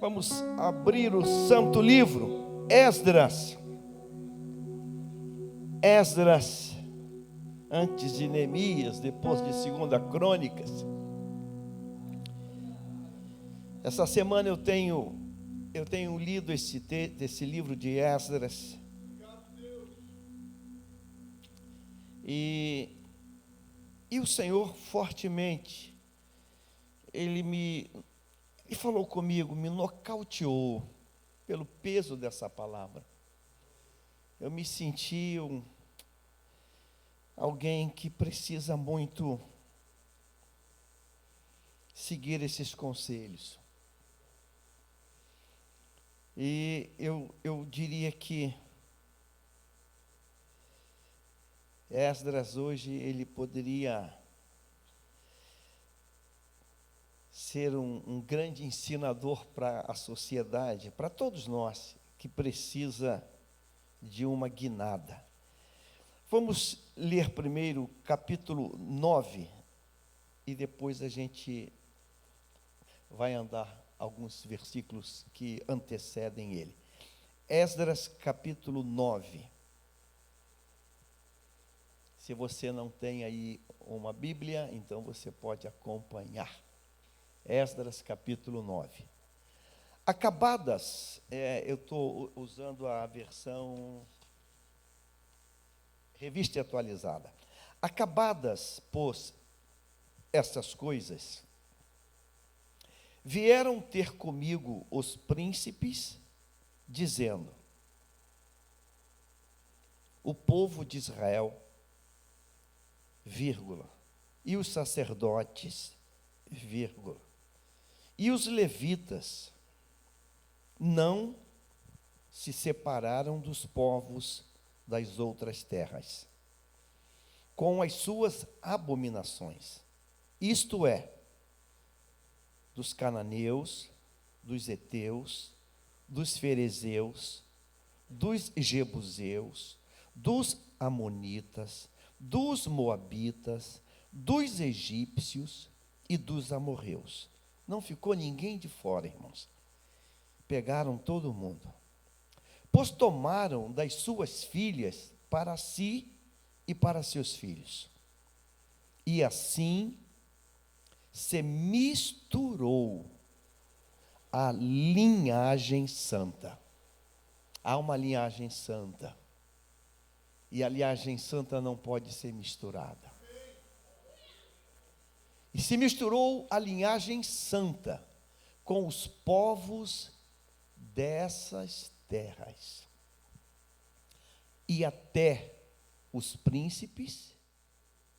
Vamos abrir o santo livro, Esdras. Esdras, antes de Neemias, depois de 2 Crônicas. Essa semana eu tenho lido esse livro de Esdras. E o Senhor fortemente, Ele falou comigo, me nocauteou pelo peso dessa palavra. Eu me senti alguém que precisa muito seguir esses conselhos. E eu diria que Esdras hoje, ele poderia ser um grande ensinador para a sociedade, para todos nós, que precisa de uma guinada. Vamos ler primeiro o capítulo 9, e depois a gente vai andar alguns versículos que antecedem ele. Esdras capítulo 9. Se você não tem aí uma Bíblia, então você pode acompanhar. Esdras capítulo 9. Acabadas, eu estou usando a versão Revista e Atualizada. Acabadas, pois, estas coisas, vieram ter comigo os príncipes, dizendo: o povo de Israel, vírgula, e os sacerdotes, vírgula, e os levitas não se separaram dos povos das outras terras, com as suas abominações, isto é, dos cananeus, dos heteus, dos ferezeus, dos jebuseus, dos amonitas, dos moabitas, dos egípcios e dos amorreus. Não ficou ninguém de fora, irmãos. Pegaram todo mundo. Pois tomaram das suas filhas para si e para seus filhos. E assim se misturou a linhagem santa. Há uma linhagem santa. E a linhagem santa não pode ser misturada. E se misturou a linhagem santa com os povos dessas terras. E até os príncipes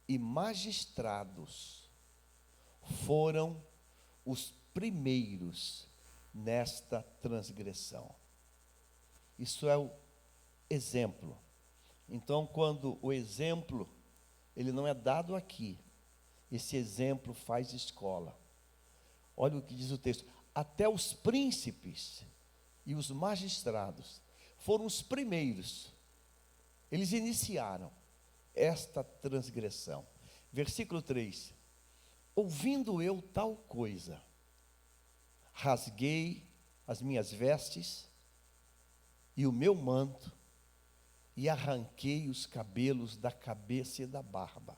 e magistrados foram os primeiros nesta transgressão. Isso é o exemplo. Então, quando o exemplo, ele não é dado aqui, esse exemplo faz escola. Olha o que diz o texto. Até os príncipes e os magistrados foram os primeiros. Eles iniciaram esta transgressão. Versículo 3. Ouvindo eu tal coisa, rasguei as minhas vestes e o meu manto, e arranquei os cabelos da cabeça e da barba.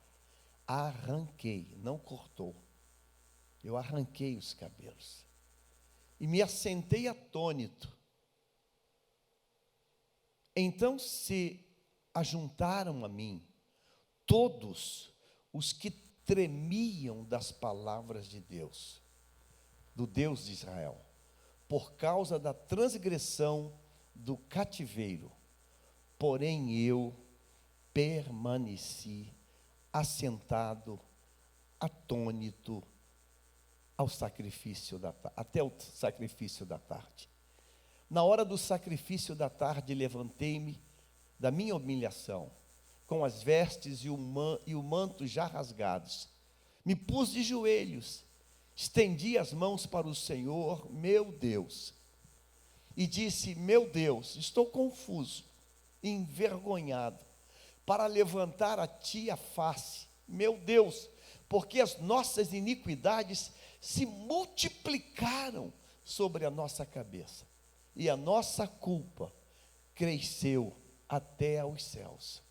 Arranquei, não cortou. Eu arranquei os cabelos. E me assentei atônito. Então se ajuntaram a mim todos os que tremiam das palavras de Deus, do Deus de Israel, por causa da transgressão do cativeiro. Porém eu permaneci assentado, atônito, até o sacrifício da tarde. Na hora do sacrifício da tarde, levantei-me da minha humilhação, com as vestes e o manto já rasgados. Me pus de joelhos, estendi as mãos para o Senhor, meu Deus, e disse: meu Deus, estou confuso, envergonhado, para levantar a ti a face, meu Deus, porque as nossas iniquidades se multiplicaram sobre a nossa cabeça, e a nossa culpa cresceu até aos céus.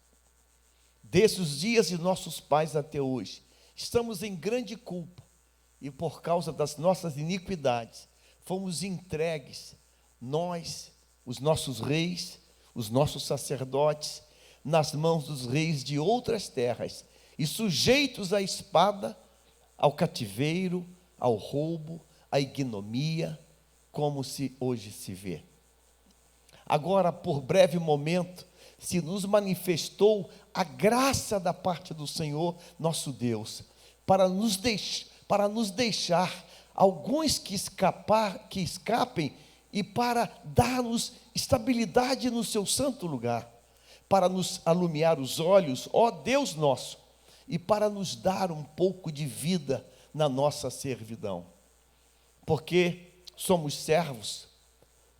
Desde os dias de nossos pais até hoje, estamos em grande culpa, e por causa das nossas iniquidades, fomos entregues, nós, os nossos reis, os nossos sacerdotes, nas mãos dos reis de outras terras, e sujeitos à espada, ao cativeiro, ao roubo, à ignomia, como se hoje se vê. Agora, por breve momento, se nos manifestou a graça da parte do Senhor, nosso Deus, para nos deixar alguns que escapem, e para dar-nos estabilidade no seu santo lugar, para nos alumiar os olhos, ó Deus nosso, e para nos dar um pouco de vida na nossa servidão. Porque somos servos,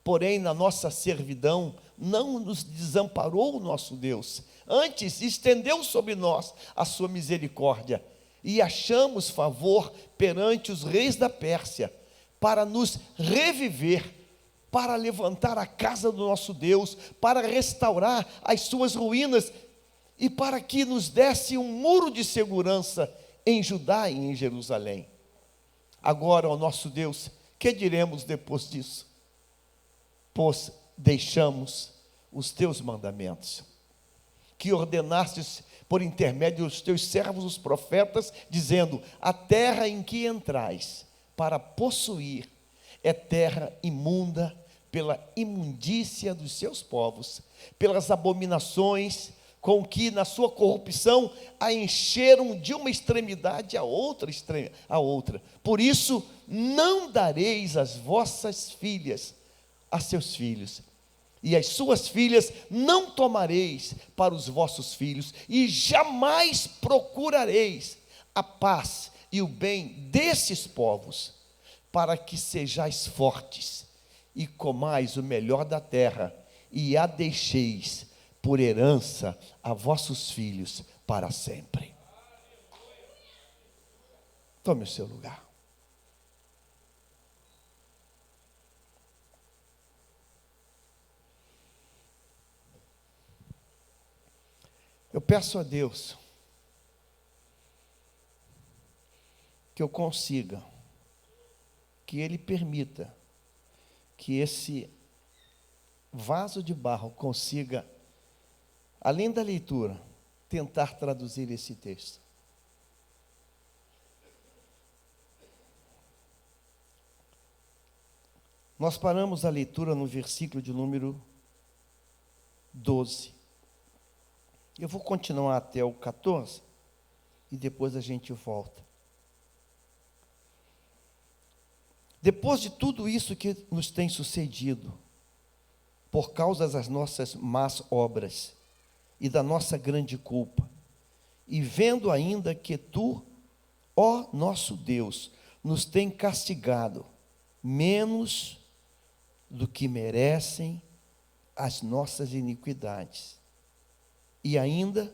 porém na nossa servidão não nos desamparou o nosso Deus, antes estendeu sobre nós a sua misericórdia, e achamos favor perante os reis da Pérsia, para nos reviver, para levantar a casa do nosso Deus, para restaurar as suas ruínas, e para que nos desse um muro de segurança em Judá e em Jerusalém. Agora, ó nosso Deus, que diremos depois disso? Pois deixamos os teus mandamentos, que ordenastes por intermédio dos teus servos, os profetas, dizendo: a terra em que entrais para possuir é terra imunda, pela imundícia dos seus povos, pelas abominações com que na sua corrupção a encheram de uma extremidade a outra. Por isso, não dareis as vossas filhas a seus filhos, e as suas filhas não tomareis para os vossos filhos, e jamais procurareis a paz e o bem desses povos, para que sejais fortes e comais o melhor da terra, e a deixeis por herança a vossos filhos para sempre. Tome o seu lugar. Eu peço a Deus que eu consiga, que Ele permita que esse vaso de barro consiga, além da leitura, tentar traduzir esse texto. Nós paramos a leitura no versículo de número 12. Eu vou continuar até o 14 e depois a gente volta. Depois de tudo isso que nos tem sucedido, por causa das nossas más obras e da nossa grande culpa, e vendo ainda que tu, ó nosso Deus, nos tem castigado menos do que merecem as nossas iniquidades, e ainda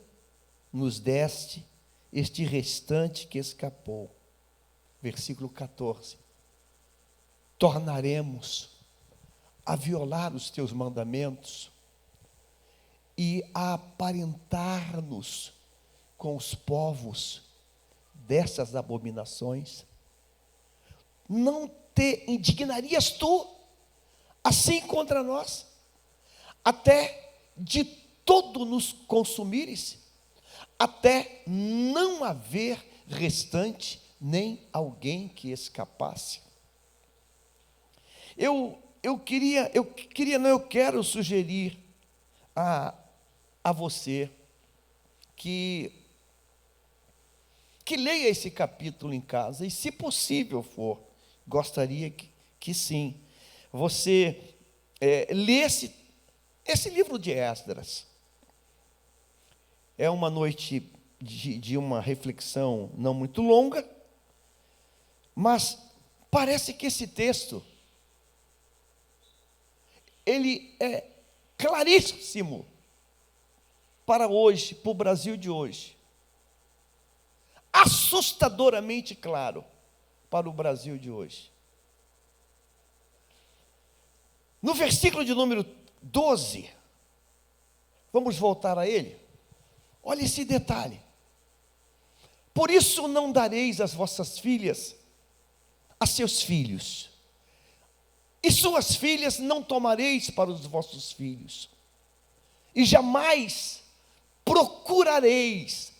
nos deste este restante que escapou. Versículo 14. Tornaremos a violar os teus mandamentos e a aparentar-nos com os povos dessas abominações? Não te indignarias tu assim contra nós, até de todo nos consumires, até não haver restante, nem alguém que escapasse? Eu quero sugerir a você que leia esse capítulo em casa, e se possível for, gostaria que sim, você lesse esse livro de Esdras. É uma noite de uma reflexão não muito longa, mas parece que esse texto, ele é claríssimo para hoje, para o Brasil de hoje. Assustadoramente claro para o Brasil de hoje. No versículo de número 12, vamos voltar a ele. Olha esse detalhe. Por isso não dareis as vossas filhas a seus filhos, e suas filhas não tomareis para os vossos filhos, e jamais procurareis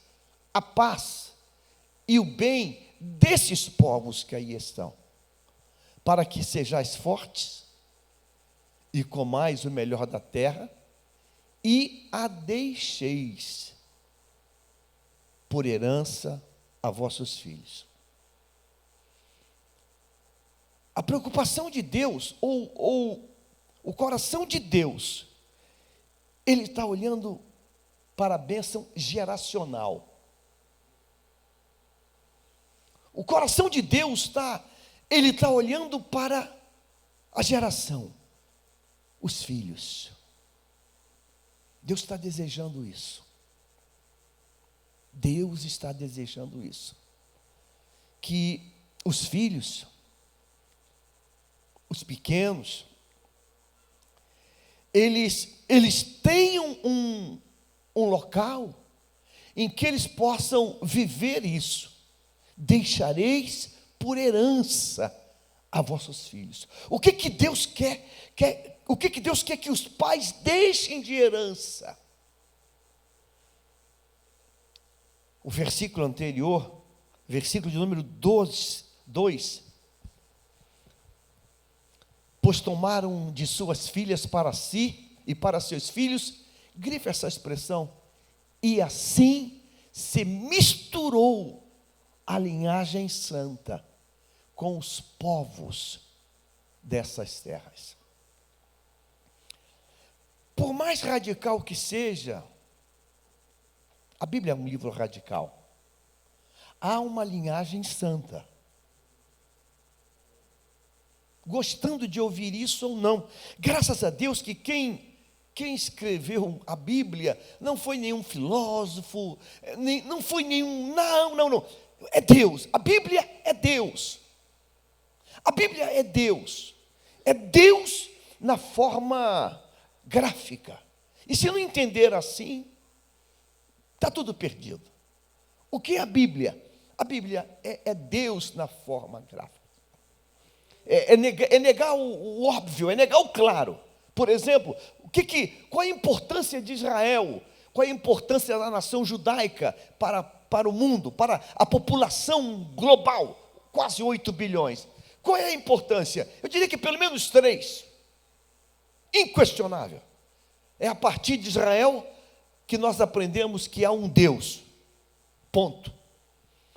a paz e o bem desses povos que aí estão, para que sejais fortes e comais o melhor da terra, e a deixeis por herança a vossos filhos. A preocupação de Deus, ou o coração de Deus, Ele está olhando para a bênção geracional. O coração de Deus Ele está olhando para a geração, os filhos. Deus está desejando isso. Deus está desejando isso. Que os filhos, os pequenos, eles tenham um local em que eles possam viver isso. Deixareis por herança a vossos filhos. O que Deus quer? O que Deus quer que os pais deixem de herança? O versículo anterior, versículo de número 2, pois tomaram de suas filhas para si e para seus filhos, grife essa expressão, e assim se misturou a linhagem santa com os povos dessas terras. Por mais radical que seja, a Bíblia é um livro radical. Há uma linhagem santa. Gostando de ouvir isso ou não, graças a Deus que quem escreveu a Bíblia não foi nenhum filósofo, não foi nenhum, não, é Deus. A Bíblia é Deus. A Bíblia é Deus. É Deus na forma gráfica. E se não entender assim, está tudo perdido. O que é a Bíblia? A Bíblia é Deus na forma gráfica. É negar o óbvio, é negar o claro. Por exemplo, qual a importância de Israel? Qual a importância da nação judaica para o mundo, para a população global? Quase 8 bilhões. Qual é a importância? Eu diria que pelo menos 3. Inquestionável. É a partir de Israel que nós aprendemos que há um Deus. Ponto.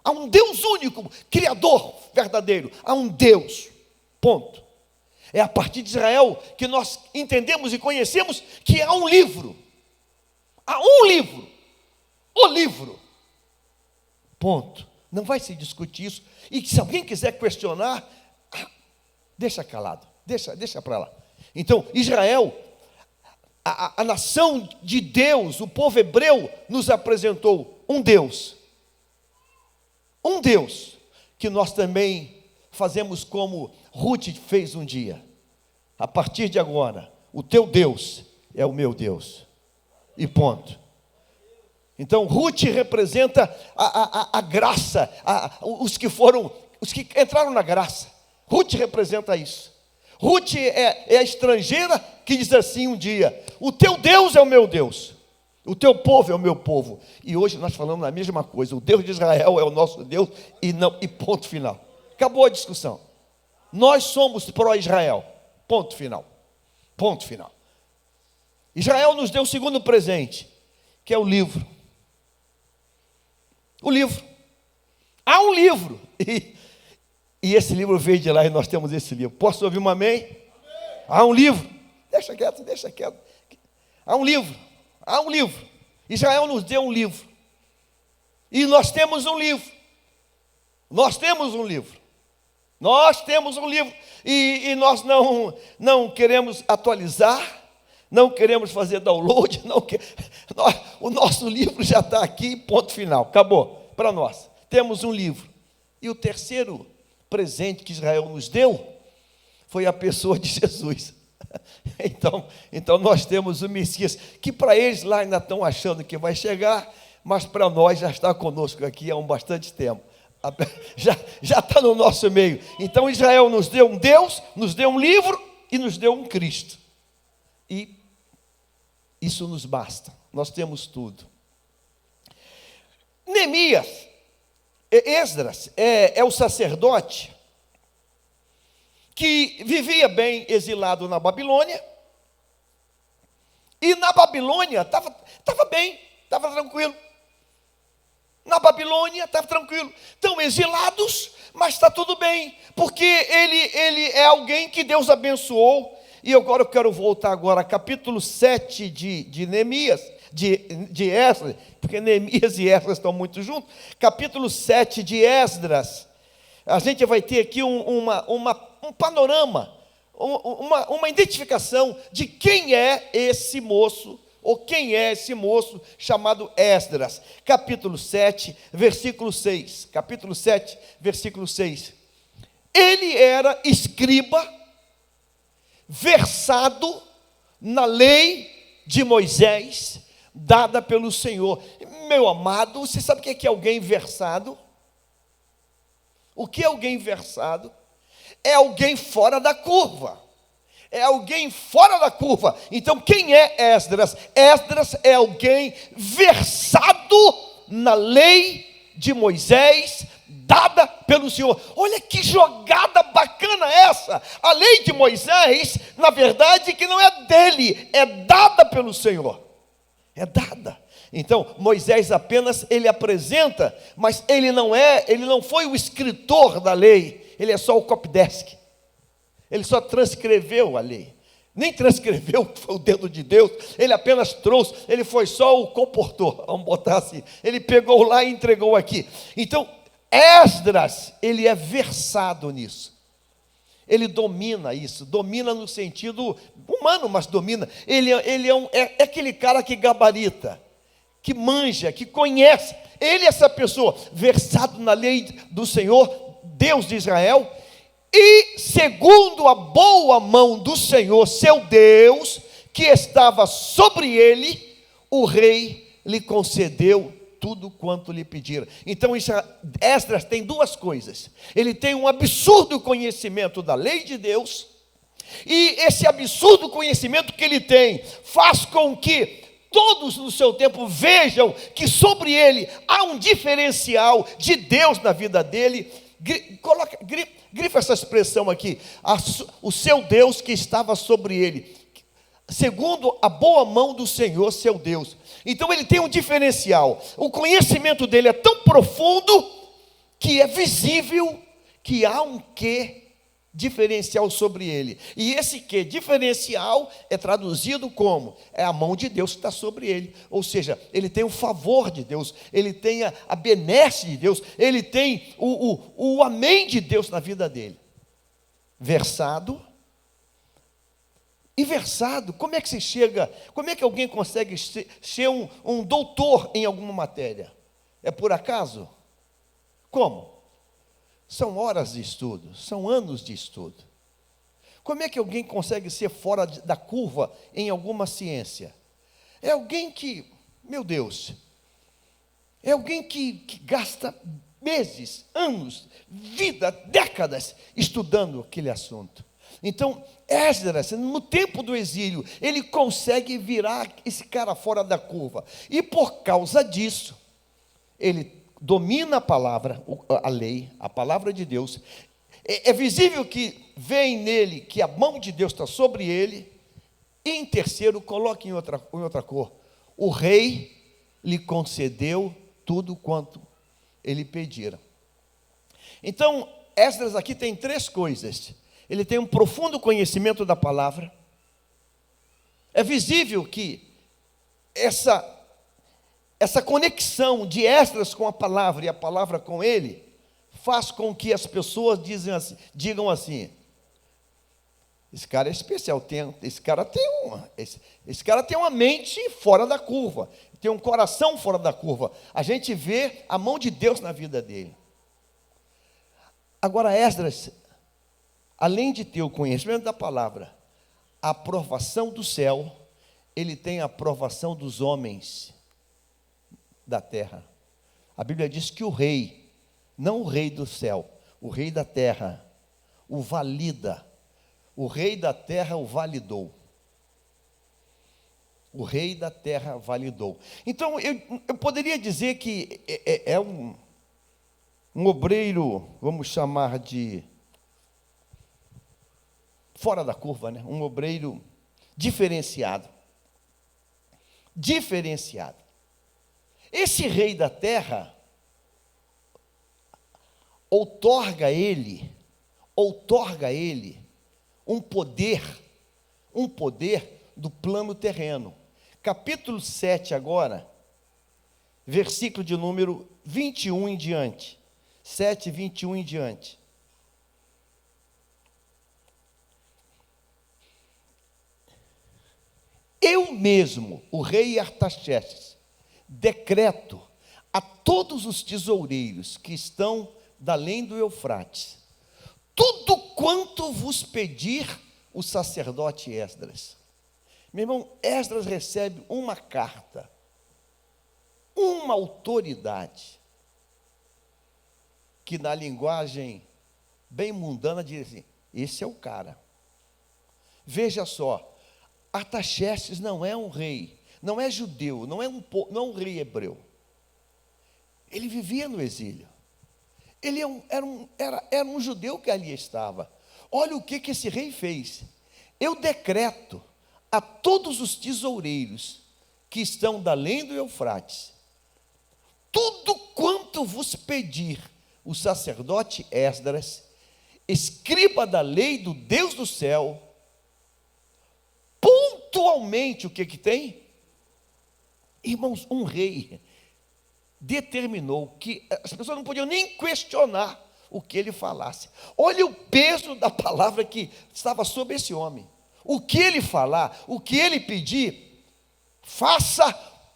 Há um Deus único, Criador verdadeiro. Há um Deus. Ponto. É a partir de Israel que nós entendemos e conhecemos que há um livro. Há um livro. O livro. Ponto. Não vai se discutir isso. E se alguém quiser questionar, deixa calado. Deixa para lá. Então, Israel, a nação de Deus, o povo hebreu, nos apresentou um Deus. Um Deus que nós também fazemos como Ruth fez um dia. A partir de agora, o teu Deus é o meu Deus. E ponto. Então, Ruth representa a graça, os que entraram na graça. Ruth representa isso. Ruth é a estrangeira que diz assim um dia: o teu Deus é o meu Deus, o teu povo é o meu povo. E hoje nós falamos a mesma coisa: o Deus de Israel é o nosso Deus, e ponto final. Acabou a discussão. Nós somos pró-Israel. Ponto final. Ponto final. Israel nos deu o segundo presente, que é o livro. O livro. Há um livro. E esse livro veio de lá e nós temos esse livro. Posso ouvir um amém? Amém. Há um livro. Deixa quieto. Há um livro. Há um livro. Israel nos deu um livro. E nós temos um livro. Nós temos um livro. Nós temos um livro. E nós não queremos atualizar, não queremos fazer download, o nosso livro já está aqui, ponto final, acabou, para nós. Temos um livro. E o terceiro presente que Israel nos deu foi a pessoa de Jesus. Então nós temos o Messias, que para eles lá ainda estão achando que vai chegar, mas para nós já está conosco aqui há bastante tempo. Já está no nosso meio. Então Israel nos deu um Deus, nos deu um livro e nos deu um Cristo. E isso nos basta. Nós temos tudo. Neemias, Esdras, é o sacerdote que vivia bem exilado na Babilônia. E na Babilônia estava bem, estava tranquilo. Na Babilônia estava tranquilo. Estão exilados, mas está tudo bem, porque ele é alguém que Deus abençoou. E agora eu quero voltar agora, capítulo 7 de Neemias, de Esdras, porque Neemias e Esdras estão muito juntos. Capítulo 7 de Esdras, a gente vai ter aqui um panorama, uma identificação de quem é esse moço, ou quem é esse moço chamado Esdras. Capítulo 7, versículo 6. Capítulo 7, versículo 6. Ele era escriba, versado na lei de Moisés, dada pelo Senhor. Meu amado, você sabe o que é alguém versado? O que é alguém versado? É alguém fora da curva. É alguém fora da curva. Então quem é Esdras? Esdras é alguém versado na lei de Moisés, dada pelo Senhor. Olha que jogada bacana essa. A lei de Moisés, na verdade, que não é dele, é dada pelo Senhor. É dada. Então, Moisés apenas ele apresenta, mas ele não foi o escritor da lei, ele é só o copydesk. Ele só transcreveu a lei. Nem transcreveu, foi o dedo de Deus, ele apenas trouxe, ele foi só o comportor, vamos botar assim. Ele pegou lá e entregou aqui. Então, Esdras, ele é versado nisso. Ele domina isso, domina no sentido humano, mas domina. Ele é aquele cara que gabarita, que manja, que conhece. Ele é essa pessoa, versado na lei do Senhor, Deus de Israel, e segundo a boa mão do Senhor, seu Deus, que estava sobre ele, o rei lhe concedeu tudo quanto lhe pediram. Então Esdras tem duas coisas. Ele tem um absurdo conhecimento da lei de Deus, e esse absurdo conhecimento que ele tem faz com que todos no seu tempo vejam que sobre ele há um diferencial de Deus na vida dele. Grifa essa expressão aqui, o seu Deus que estava sobre ele, segundo a boa mão do Senhor, seu Deus. Então ele tem um diferencial, o conhecimento dele é tão profundo, que é visível, que há um quê diferencial sobre ele, e esse quê diferencial é traduzido como, é a mão de Deus que está sobre ele, ou seja, ele tem o favor de Deus, ele tem a benesse de Deus, ele tem o amém de Deus na vida dele. Versado, e versado, como é que se chega, como é que alguém consegue ser um doutor em alguma matéria? É por acaso? Como? São horas de estudo, são anos de estudo. Como é que alguém consegue ser fora da curva em alguma ciência? É alguém que, meu Deus, é alguém que gasta meses, anos, vida, décadas estudando aquele assunto. Então, Esdras, no tempo do exílio, ele consegue virar esse cara fora da curva. E por causa disso, ele domina a palavra, a lei, a palavra de Deus. É visível que vem nele, que a mão de Deus está sobre ele. E em terceiro, coloque em outra cor, o rei lhe concedeu tudo quanto ele pedira. Então, Esdras aqui tem três coisas. Ele tem um profundo conhecimento da palavra. É visível que essa conexão de Esdras com a palavra e a palavra com ele faz com que as pessoas digam assim: esse cara é especial, esse cara tem uma mente fora da curva, tem um coração fora da curva. A gente vê a mão de Deus na vida dele. Agora Esdras, além de ter o conhecimento da palavra, a aprovação do céu, ele tem a aprovação dos homens da terra. A Bíblia diz que o rei, não o rei do céu, o rei da terra, o valida. O rei da terra o validou. O rei da terra validou. Então, eu poderia dizer que é um obreiro, vamos chamar de fora da curva, né? Um obreiro diferenciado. Diferenciado. Esse rei da terra outorga a ele um poder do plano terreno. Capítulo 7 agora, versículo de número 21 em diante. 7, 21 em diante. Eu mesmo, o rei Artaxerxes, decreto a todos os tesoureiros que estão da além do Eufrates, tudo quanto vos pedir o sacerdote Esdras. Meu irmão, Esdras recebe uma carta, uma autoridade, que na linguagem bem mundana diz assim: esse é o cara. Veja só, Artaxerxes não é um rei, não é judeu, não é um rei hebreu. Ele vivia no exílio. Ele era um judeu que ali estava. Olha o que esse rei fez. Eu decreto a todos os tesoureiros que estão da além do Eufrates, tudo quanto vos pedir o sacerdote Esdras, escriba da lei do Deus do céu, pontualmente o que tem? Irmãos, um rei determinou que as pessoas não podiam nem questionar o que ele falasse. Olha o peso da palavra que estava sobre esse homem. O que ele falar, o que ele pedir, faça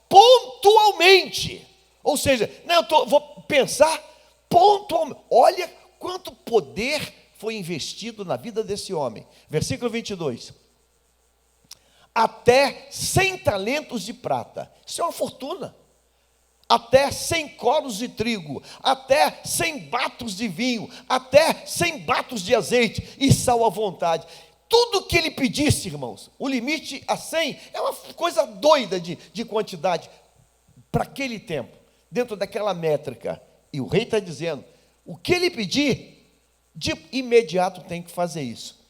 pontualmente. Ou seja, não, vou pensar pontualmente. Olha quanto poder foi investido na vida desse homem. Versículo 22. Até 100 talentos de prata. Isso é uma fortuna. Até 100 coros de trigo, até 100 batos de vinho, até 100 batos de azeite e sal à vontade. Tudo que ele pedisse, irmãos, o limite a 100 é uma coisa doida de quantidade para aquele tempo, dentro daquela métrica. E o rei está dizendo, o que ele pedir, de imediato tem que fazer isso.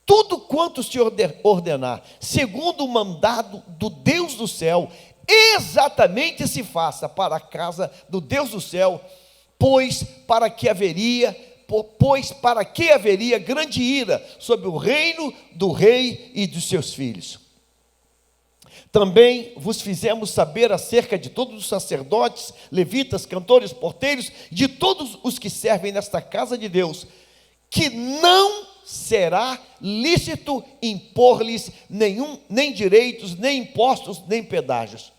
Tudo quanto se ordenar, segundo o mandado do Deus do céu, exatamente se faça para a casa do Deus do céu, pois para que haveria grande ira sobre o reino do rei e dos seus filhos. Também vos fizemos saber acerca de todos os sacerdotes, levitas, cantores, porteiros, de todos os que servem nesta casa de Deus, que não será lícito impor-lhes nem direitos, nem impostos, nem pedágios.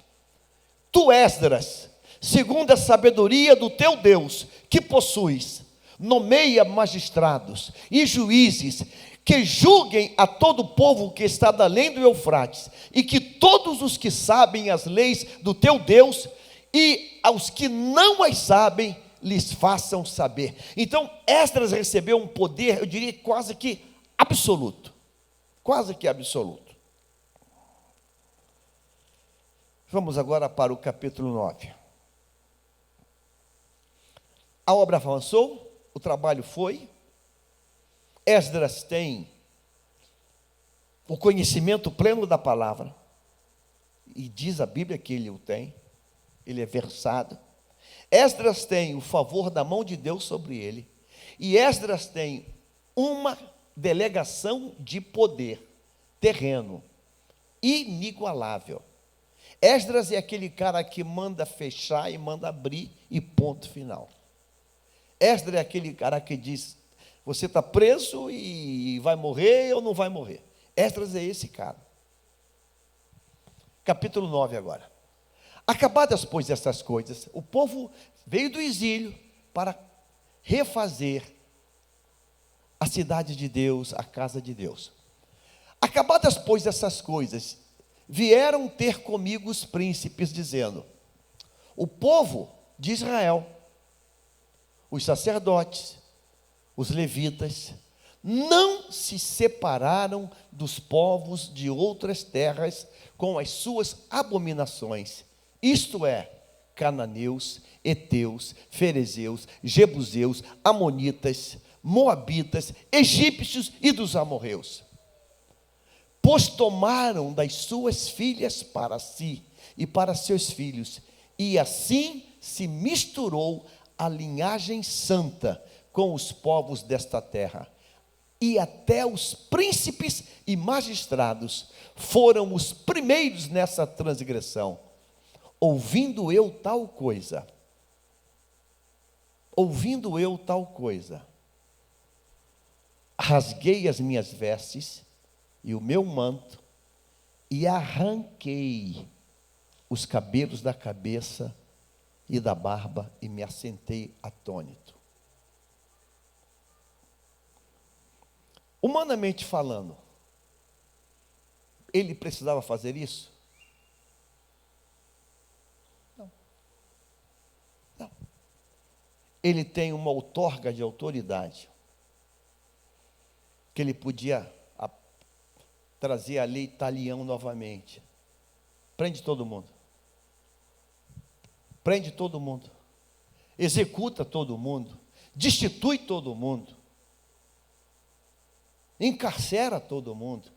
Tu, Esdras, segundo a sabedoria do teu Deus, que possuis, nomeia magistrados e juízes, que julguem a todo o povo que está da além do Eufrates, e que todos os que sabem as leis do teu Deus, e aos que não as sabem, lhes façam saber. Então, Esdras recebeu um poder, eu diria quase que absoluto. Quase que absoluto. Vamos agora para o capítulo 9. A obra avançou, o trabalho foi. Esdras tem o conhecimento pleno da palavra, e diz a Bíblia que ele o tem, ele é versado. Esdras tem o favor da mão de Deus sobre ele, e Esdras tem uma delegação de poder terreno inigualável. Esdras é aquele cara que manda fechar e manda abrir e ponto final. Esdras é aquele cara que diz, você está preso e vai morrer ou não vai morrer. Esdras é esse cara. Capítulo 9 agora. Acabadas, pois, essas coisas, o povo veio do exílio para refazer a cidade de Deus, a casa de Deus. Acabadas, pois, essas coisas, vieram ter comigo os príncipes, dizendo: o povo de Israel, os sacerdotes, os levitas, não se separaram dos povos de outras terras com as suas abominações, isto é, cananeus, heteus, ferezeus, jebuseus, amonitas, moabitas, egípcios e dos amorreus. Pois tomaram das suas filhas para si e para seus filhos, e assim se misturou a linhagem santa com os povos desta terra. E até os príncipes e magistrados foram os primeiros nessa transgressão. Ouvindo eu tal coisa, rasguei as minhas vestes e o meu manto, e arranquei os cabelos da cabeça e da barba, e me assentei atônito. Humanamente falando, ele precisava fazer isso? Não. Ele tem uma outorga de autoridade, que ele podia trazer a lei Talião novamente. Prende todo mundo. Prende todo mundo. Executa todo mundo. Destitui todo mundo. Encarcera todo mundo.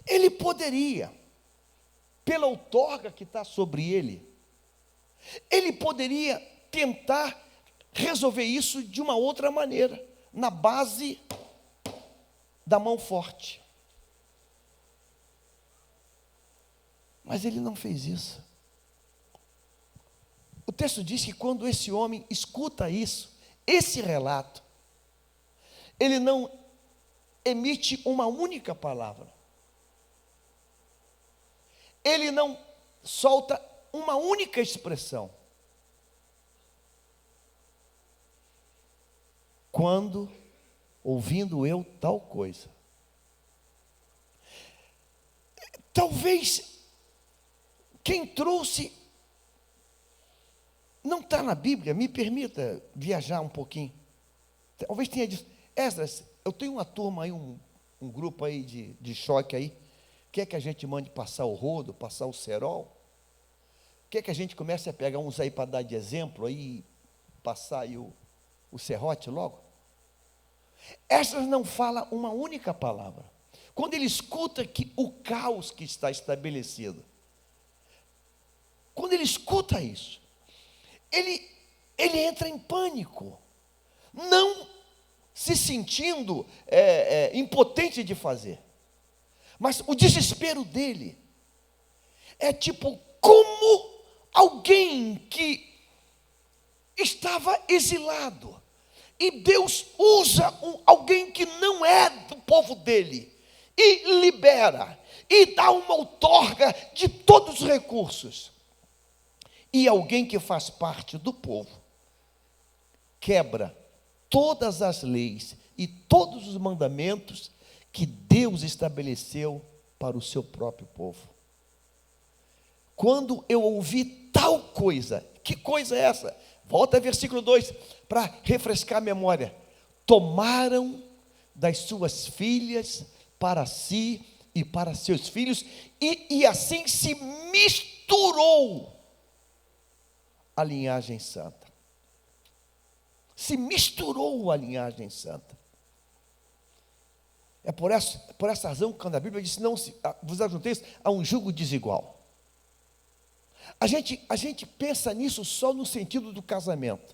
Ele poderia, pela outorga que está sobre ele, ele poderia tentar resolver isso de uma outra maneira, na base da mão forte. Mas ele não fez isso. O texto diz que quando esse homem escuta isso, esse relato, ele não emite uma única palavra. Ele não solta uma única expressão. Quando, ouvindo eu tal coisa. Talvez quem trouxe, não está na Bíblia, me permita viajar um pouquinho. Talvez tenha dito: Esdras, eu tenho uma turma aí, um grupo aí de choque aí. Quer que a gente mande passar o rodo, passar o cerol? Quer que a gente comece a pegar uns aí para dar de exemplo aí, passar aí o serrote logo? Esdras não fala uma única palavra. Quando ele escuta que o caos que está estabelecido, quando ele escuta isso, ele entra em pânico, não se sentindo impotente de fazer, mas o desespero dele é tipo, como alguém que estava exilado, e Deus usa alguém que não é do povo dele, e libera, e dá uma outorga de todos os recursos, e alguém que faz parte do povo, quebra todas as leis e todos os mandamentos que Deus estabeleceu para o seu próprio povo. Quando eu ouvi tal coisa, que coisa é essa? Volta ao versículo 2, para refrescar a memória. Tomaram das suas filhas para si e para seus filhos, e assim se misturou a linhagem santa. Se misturou a linhagem santa. É por essa razão que quando a Bíblia diz: não vos ajunteis a um jugo desigual. A gente pensa nisso só no sentido do casamento.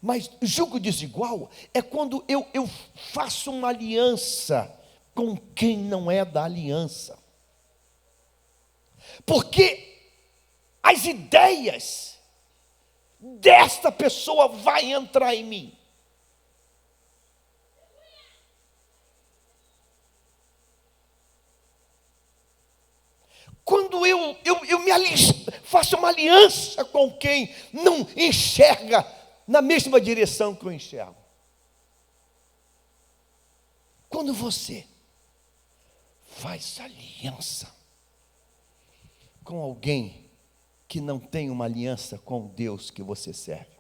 Mas jugo desigual é quando eu faço uma aliança com quem não é da aliança. Porque as ideias desta pessoa vai entrar em mim. Quando eu faço uma aliança com quem não enxerga na mesma direção que eu enxergo. Quando você faz aliança com alguém que não tem uma aliança com o Deus que você serve?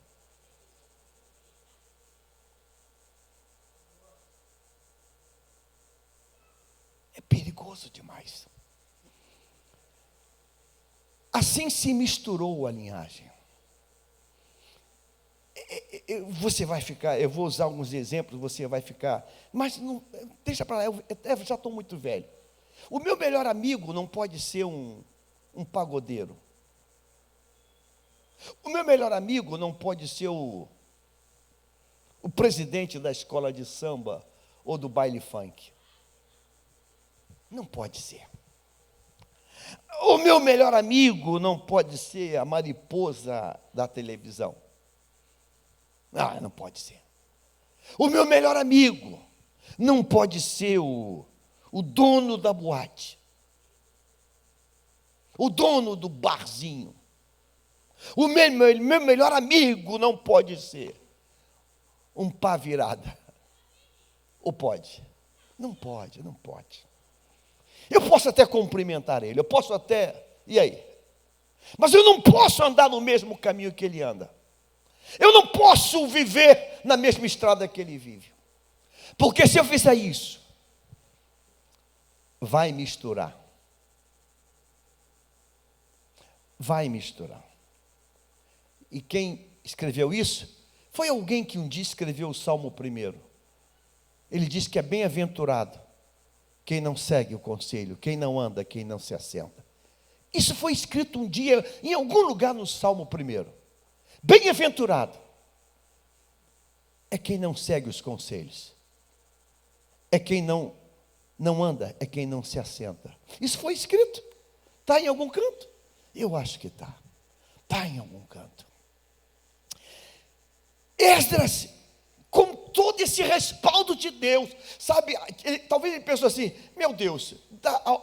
É perigoso demais. Assim se misturou a linhagem. Você vai ficar, eu vou usar alguns exemplos, você vai ficar, mas não, deixa para lá, eu já estou muito velho. O meu melhor amigo não pode ser um pagodeiro. O meu melhor amigo não pode ser o presidente da escola de samba ou do baile funk. Não pode ser. O meu melhor amigo não pode ser a mariposa da televisão. Não pode ser. O meu melhor amigo não pode ser o dono da boate, o dono do barzinho. O meu melhor amigo não pode ser um pá virada. Ou pode? Não pode, não pode. Eu posso até cumprimentar ele, eu posso até, e aí? Mas eu não posso andar no mesmo caminho que ele anda. Eu não posso viver na mesma estrada que ele vive. Porque se eu fizer isso, vai misturar. Vai misturar. E quem escreveu isso foi alguém que um dia escreveu o Salmo 1. Ele diz que é bem-aventurado quem não segue o conselho, quem não anda, quem não se assenta. Isso foi escrito um dia em algum lugar no Salmo 1. Bem-aventurado é quem não segue os conselhos, é quem não anda, é quem não se assenta. Isso foi escrito. Está em algum canto? Eu acho que está. Está em algum canto. Esdras, com todo esse respaldo de Deus, sabe, talvez ele pensou assim, meu Deus,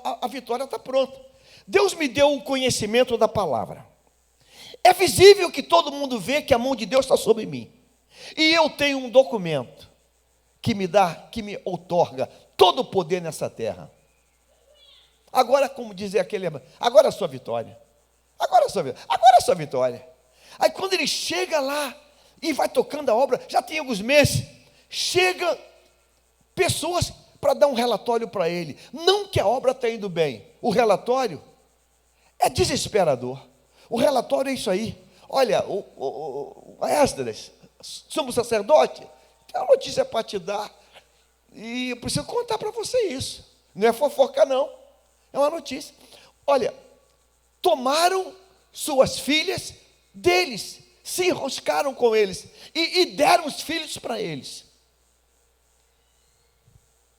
a vitória está pronta. Deus me deu o conhecimento da palavra. É visível que todo mundo vê que a mão de Deus está sobre mim. E eu tenho um documento que me outorga todo o poder nessa terra. Agora, como dizer aquele, agora é a sua vitória. Agora é a sua vitória. Aí quando ele chega lá e vai tocando a obra, já tem alguns meses, chega pessoas para dar um relatório para ele. Não que a obra está indo bem. O relatório é desesperador. O relatório é isso aí. Olha, o Esdras, somos sacerdote, tem uma notícia para te dar. E eu preciso contar para você isso. Não é fofoca, não. É uma notícia. Olha, tomaram suas filhas deles, se enroscaram com eles e deram os filhos para eles.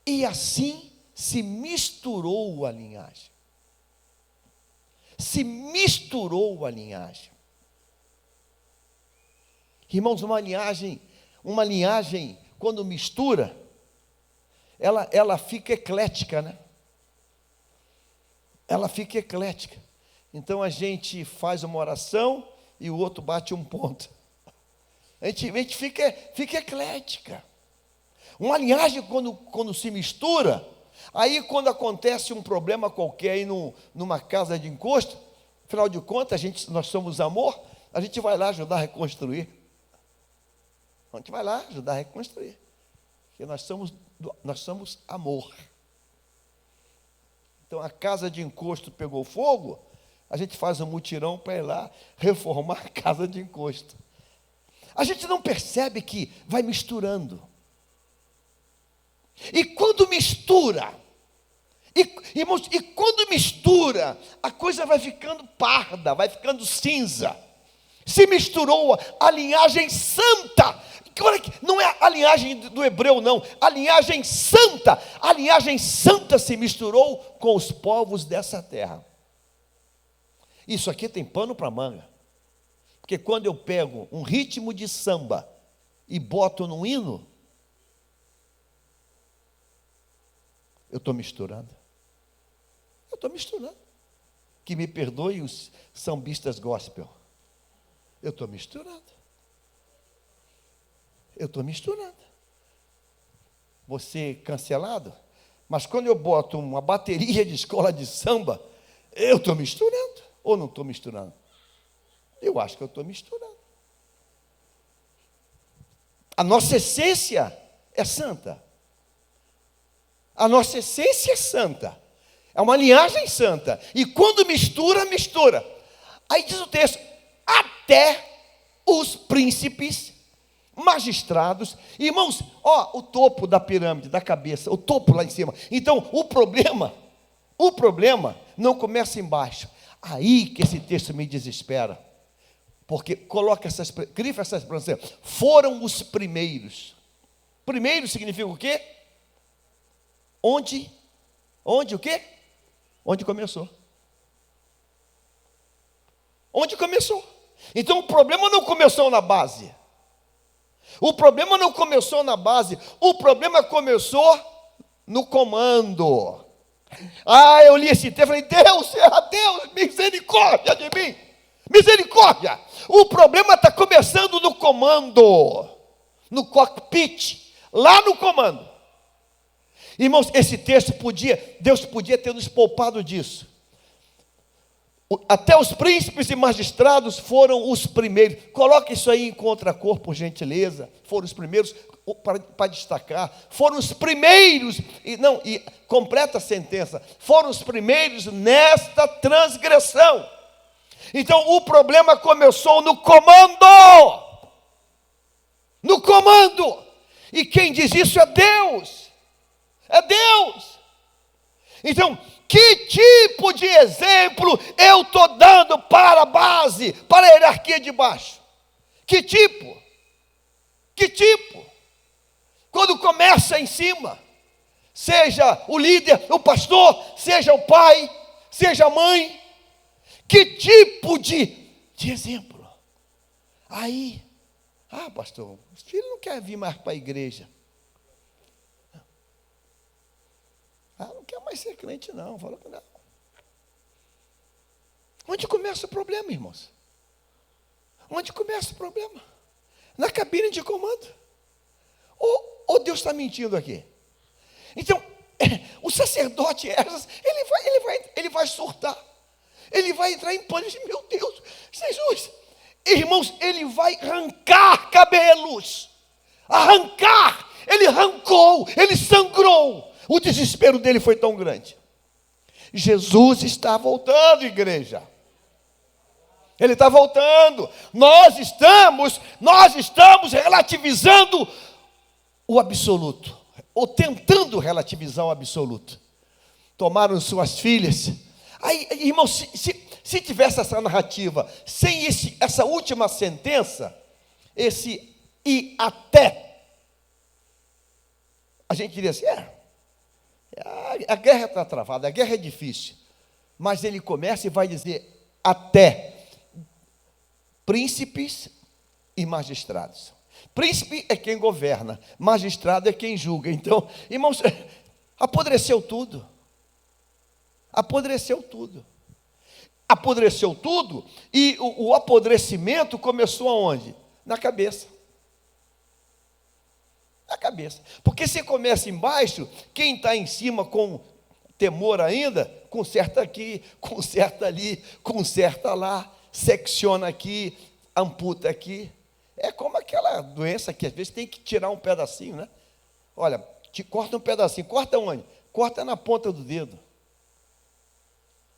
E assim se misturou a linhagem. Se misturou a linhagem. Irmãos, uma linhagem, quando mistura, ela fica eclética, né? Ela fica eclética. Então a gente faz uma oração e o outro bate um ponto. A gente fica eclética. Uma linhagem, quando se mistura, aí quando acontece um problema qualquer aí numa casa de encosto, afinal de contas, nós somos amor, a gente vai lá ajudar a reconstruir. A gente vai lá ajudar a reconstruir. Porque nós somos amor. Então a casa de encosto pegou fogo, a gente faz um mutirão para ir lá reformar a casa de encosto. A gente não percebe que vai misturando. E quando mistura, irmãos, quando mistura, a coisa vai ficando parda, vai ficando cinza. Se misturou a linhagem santa. Olha, não é a linhagem do hebreu, não. A linhagem santa se misturou com os povos dessa terra. Isso aqui tem pano para manga. Porque quando eu pego um ritmo de samba e boto num hino, eu estou misturando. Que me perdoem os sambistas gospel. Eu estou misturando. Você cancelado? Mas quando eu boto uma bateria de escola de samba, eu estou misturando ou não estou misturando? Eu acho que eu estou misturando. A nossa essência é santa. A nossa essência é santa. É uma linhagem santa. E quando mistura, mistura. Aí diz o texto, até os príncipes, magistrados, irmãos, ó, o topo da pirâmide, da cabeça, o topo lá em cima. Então, o problema não começa embaixo. Aí que esse texto me desespera. Porque grifa essa expressão, foram os primeiros. Primeiro significa o quê? Onde o quê? Onde começou. Onde começou. Então o problema não começou na base. O problema não começou na base. O problema começou no comando. Eu li esse texto e falei, Deus, misericórdia de mim. Misericórdia. O problema está começando no comando. No cockpit. Lá no comando. Irmãos, esse texto Deus podia ter nos poupado disso. Até os príncipes e magistrados foram os primeiros. Coloque isso aí em contracor, por gentileza. Foram os primeiros, para destacar. Foram os primeiros, e completa a sentença. Foram os primeiros nesta transgressão. Então o problema começou no comando. No comando. E quem diz isso é Deus. É Deus. Então, que tipo de exemplo eu estou dando para a base, para a hierarquia de baixo? Que tipo? Que tipo? Quando começa em cima, seja o líder, o pastor, seja o pai, seja a mãe, que tipo de exemplo? Aí, pastor, os filhos não querem vir mais para a igreja. Não quer mais ser crente não, falou que não. Onde começa o problema, irmãos? Onde começa o problema? Na cabine de comando. Ou Deus está mentindo aqui? Então, o sacerdote ele vai surtar. Ele vai entrar em pânico. Meu Deus, Jesus. Irmãos, ele vai arrancar cabelos. Arrancar. Ele arrancou, ele sangrou. O desespero dele foi tão grande. Jesus está voltando, igreja. Ele está voltando. Nós estamos relativizando o absoluto, ou tentando relativizar o absoluto. Tomaram suas filhas. Aí, irmãos, se tivesse essa narrativa, sem essa última sentença, esse e até, a gente diria assim, a guerra está travada, a guerra é difícil. Mas ele começa e vai dizer até príncipes e magistrados. Príncipe é quem governa, magistrado é quem julga. Então, irmãos, apodreceu tudo. Apodreceu tudo. Apodreceu tudo e o apodrecimento começou aonde? Na cabeça. Na cabeça. Porque se começa embaixo, quem está em cima com temor ainda, conserta aqui, conserta ali, conserta lá, secciona aqui, amputa aqui. É como aquela doença que às vezes tem que tirar um pedacinho, né? Olha, corta um pedacinho. Corta onde? Corta na ponta do dedo.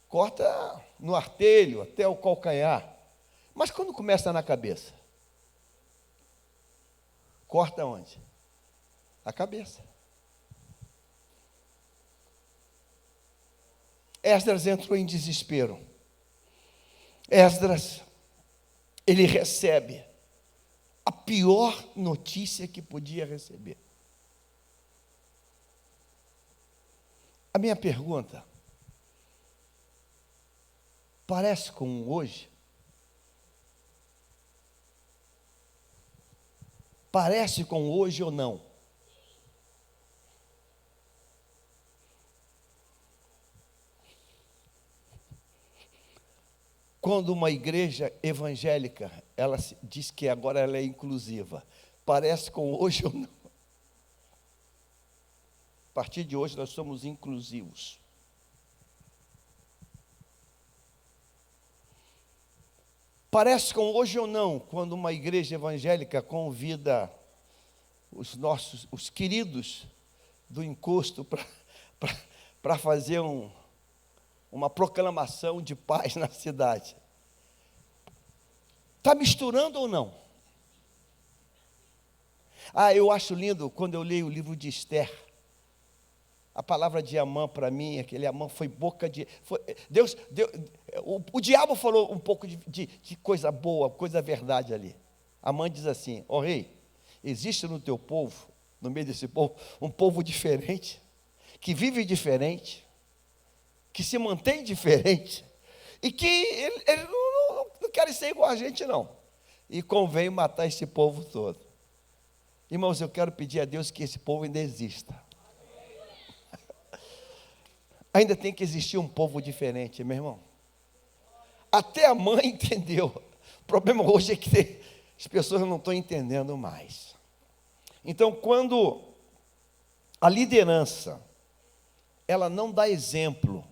Corta no artelho, até o calcanhar. Mas quando começa na cabeça? Corta onde? A cabeça. Esdras entrou em desespero. Esdras, ele recebe a pior notícia que podia receber. A minha pergunta, parece com hoje? Parece com hoje ou não? Quando uma igreja evangélica, ela diz que agora ela é inclusiva, parece com hoje ou não? A partir de hoje nós somos inclusivos. Parece com hoje ou não, quando uma igreja evangélica convida os queridos do encosto para fazer uma proclamação de paz na cidade. Está misturando ou não? Eu acho lindo quando eu leio o livro de Esther. A palavra de Amã para mim, aquele Amã foi boca de... Deus, o diabo falou um pouco de coisa boa, coisa verdade ali. Amã diz assim: ó rei, existe no teu povo, no meio desse povo, um povo diferente, que vive diferente, que se mantém diferente, e que ele não querem ser igual a gente, não. E convém matar esse povo todo. Irmãos, eu quero pedir a Deus que esse povo ainda exista. Ainda tem que existir um povo diferente, meu irmão. Até a mãe entendeu. O problema hoje é que as pessoas não estão entendendo mais. Então, quando a liderança, ela não dá exemplo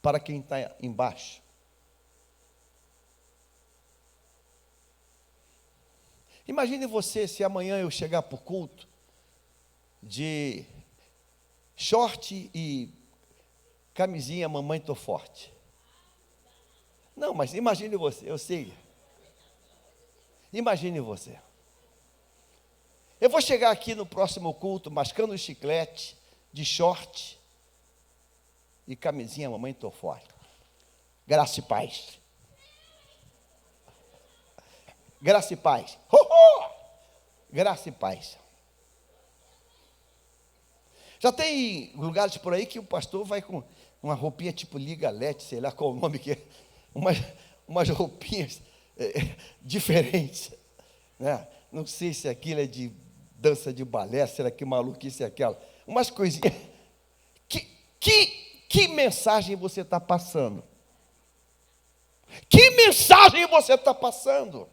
para quem está embaixo, imagine você se amanhã eu chegar para o culto de short e camisinha, mamãe, tô forte. Não, mas imagine você, eu sei. Imagine você. Eu vou chegar aqui no próximo culto mascando chiclete, de short e camisinha, mamãe, tô forte. Graça e paz. Graça e paz. Graça e paz. Já tem lugares por aí que o pastor vai com uma roupinha tipo Ligalete, sei lá qual o nome que é, umas roupinhas diferentes, né? Não sei se aquilo é de dança de balé, será que maluquice é aquela, umas coisinhas. Que mensagem você está passando? Que mensagem você está passando?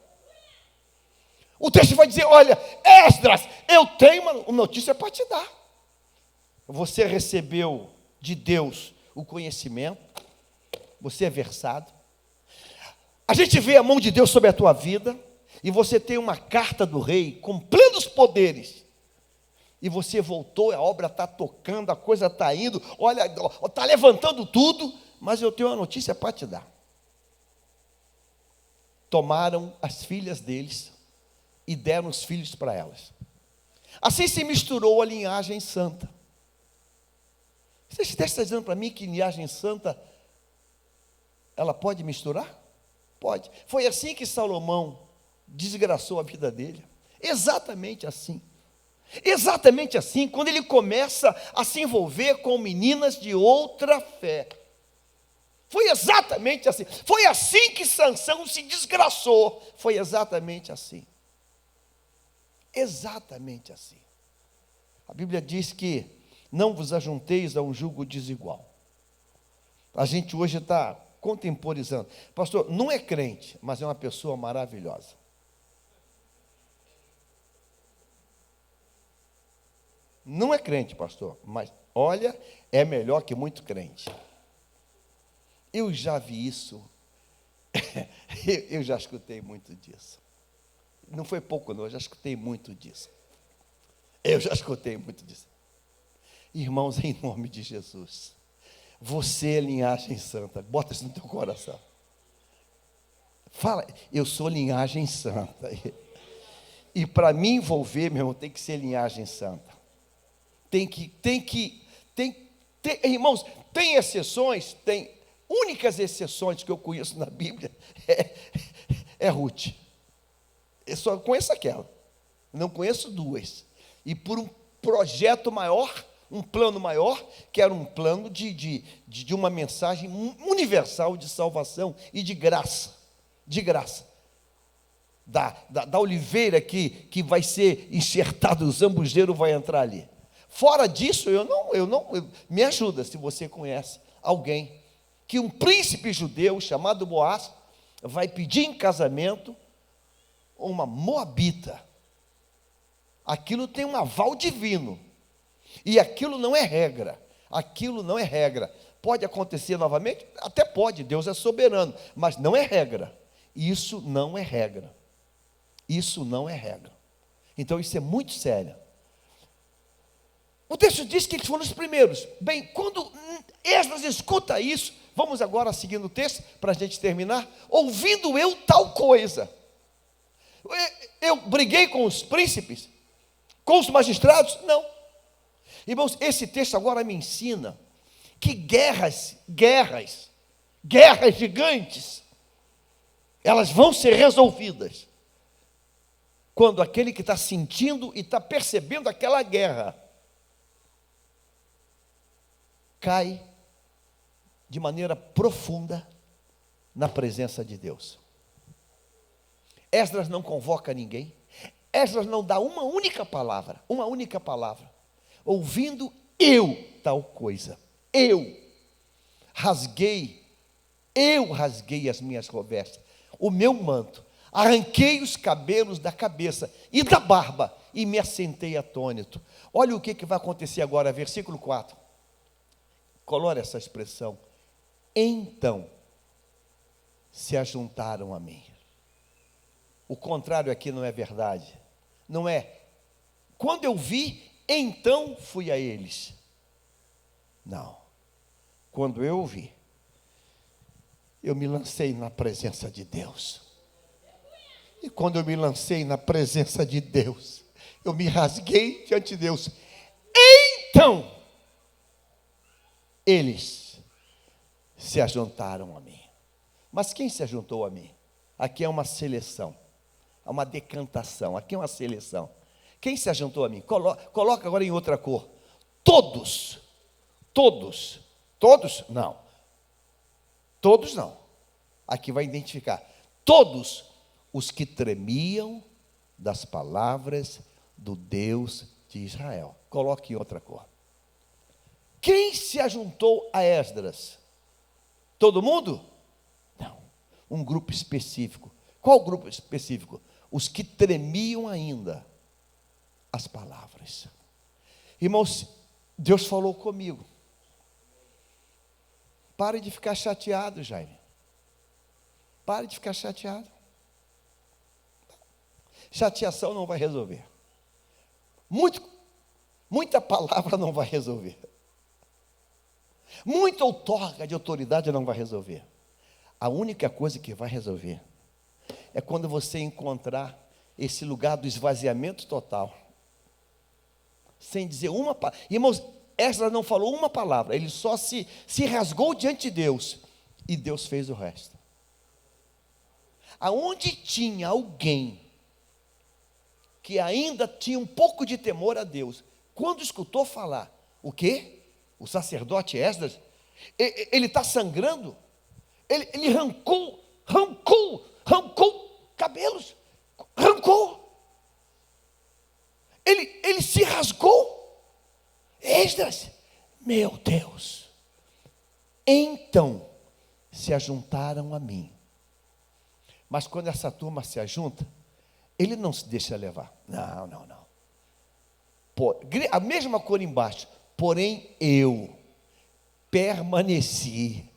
O texto vai dizer: olha, Esdras, eu tenho uma notícia para te dar. Você recebeu de Deus o conhecimento, você é versado, a gente vê a mão de Deus sobre a tua vida, e você tem uma carta do rei com plenos poderes, e você voltou, a obra está tocando, a coisa está indo, olha, está levantando tudo, mas eu tenho uma notícia para te dar. Tomaram as filhas deles e deram os filhos para elas. Assim se misturou a linhagem santa. Você está dizendo para mim que linhagem santa, ela pode misturar? Pode. Foi assim que Salomão desgraçou a vida dele. Exatamente assim. Exatamente assim, quando ele começa a se envolver com meninas de outra fé. Foi exatamente assim. Foi assim que Sansão se desgraçou. Foi exatamente assim. Exatamente assim. A Bíblia diz que não vos ajunteis a um jugo desigual. A gente hoje está contemporizando. Pastor, não é crente, mas é uma pessoa maravilhosa. Não é crente, pastor, mas olha, é melhor que muito crente. Eu já vi isso. Eu já escutei muito disso. Não foi pouco não, eu já escutei muito disso. Eu já escutei muito disso. Irmãos, em nome de Jesus, você é linhagem santa, bota isso no teu coração. Fala, eu sou linhagem santa. E para me envolver, meu irmão, tem que ser linhagem santa. Irmãos, tem exceções, tem únicas exceções que eu conheço na Bíblia, é Ruth. Eu só conheço aquela, não conheço duas. E por um projeto maior, um plano maior, que era um plano de uma mensagem universal de salvação e de graça. Da oliveira que vai ser enxertada, o zambujeiro vai entrar ali. Fora disso, me ajuda se você conhece alguém que um príncipe judeu chamado Boaz vai pedir em casamento uma moabita. Aquilo tem um aval divino. E aquilo não é regra. Aquilo não é regra. Pode acontecer novamente? Até pode, Deus é soberano, mas não é regra. Isso não é regra. Isso não é regra. Então isso é muito sério. O texto diz que eles foram os primeiros. Bem, quando Esdras escuta isso, vamos agora seguindo o texto, para a gente terminar. Ouvindo eu tal coisa, eu briguei com os príncipes, com os magistrados? Não. Irmãos, esse texto agora me ensina que guerras gigantes, elas vão ser resolvidas quando aquele que está sentindo e está percebendo aquela guerra cai de maneira profunda na presença de Deus. Esdras não convoca ninguém, Esdras não dá uma única palavra, ouvindo eu tal coisa, eu rasguei as minhas vestes, o meu manto, arranquei os cabelos da cabeça e da barba e me assentei atônito. Olha o que vai acontecer agora, versículo 4. Colore essa expressão. Então se ajuntaram a mim. O contrário aqui não é verdade. Não é. Quando eu vi, então fui a eles. Não. Quando eu vi, eu me lancei na presença de Deus. E quando eu me lancei na presença de Deus, eu me rasguei diante de Deus. Então eles se ajuntaram a mim. Mas quem se ajuntou a mim? Aqui é uma seleção, é uma decantação, aqui é uma seleção. Quem se ajuntou a mim? Coloca agora em outra cor. Todos, não. Todos não. Aqui vai identificar. Todos os que tremiam das palavras do Deus de Israel. Coloque em outra cor. Quem se ajuntou a Esdras? Todo mundo? Não. Um grupo específico. Qual grupo específico? Os que tremiam ainda as palavras. Irmãos, Deus falou comigo. Pare de ficar chateado, Jaime. Pare de ficar chateado. Chateação não vai resolver. Muita palavra não vai resolver. Muita outorga de autoridade não vai resolver. A única coisa que vai resolver é quando você encontrar esse lugar do esvaziamento total, sem dizer uma palavra. Irmãos, Esdras não falou uma palavra, ele só se rasgou diante de Deus, e Deus fez o resto. Aonde tinha alguém que ainda tinha um pouco de temor a Deus, quando escutou falar, o quê? O sacerdote Esdras, ele está sangrando, ele arrancou cabelos, ele se rasgou. Esdras, meu Deus. Então se ajuntaram a mim. Mas quando essa turma se ajunta, ele não se deixa levar. Não. A mesma cor embaixo. Porém eu permaneci